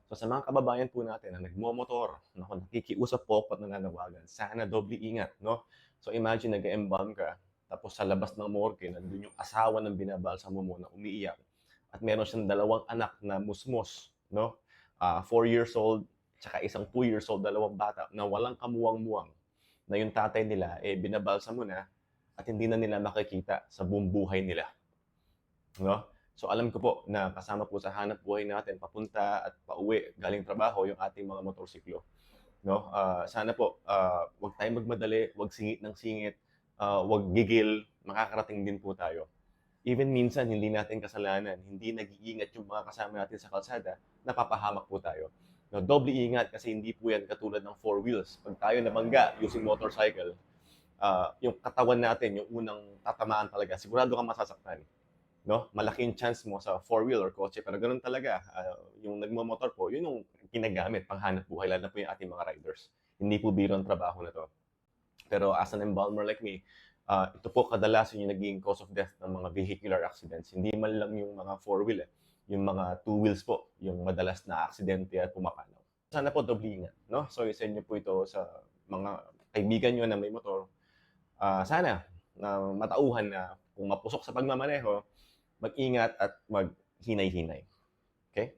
So sa mga kababayan po natin na nagmomotor, naku, nakikiusap po ako at nananawagan, sana doble ingat, no? So imagine nag-e-embalm ka, tapos sa labas ng morgue, nandun yung asawa ng binabalsam mo na umiiyak at meron siyang dalawang anak na musmos, no? 4 years old, tsaka isang 2 years old, dalawang bata na walang kamuwang-muwang na yung tatay nila, binabalsam mo na at hindi na nila makikita sa buong buhay nila, no? So alam ko po na kasama po sa hanap buhay natin papunta at pauwi galing trabaho yung ating mga motorsiklo, no? Sana po, 'wag tayong magmadali, 'wag singit ng singit, 'wag gigil, makakarating din po tayo. Even minsan hindi natin kasalanan, hindi nag-iingat yung mga kasama natin sa kalsada, napapahamak po tayo. No, doble ingat kasi hindi po yan katulad ng four wheels. Pag tayo nabangga using motorcycle, yung katawan natin, yung unang tatamaan talaga, sigurado kang masasaktan, no? Malaki yung chance mo sa four-wheel or kotse, pero gano'n talaga. Yung nagmo-motor po, yun yung ginagamit panghanap buhay, lalo na po yung ating mga riders. Hindi po biro ang trabaho na 'to. Pero as an embalmer like me, ito po kadalasan yung nagiging cause of death ng mga vehicular accidents. Hindi man lang yung mga four-wheel, yung mga two wheels po, yung madalas na aksidente at pumapanaw. Sana po doble ingat, no? So isa inyo po ito sa mga kaibigan niyo na may motor. Sana na matauhan na kung mapusok sa pagmamaneho, mag-ingat at maghinay-hinay. Okay?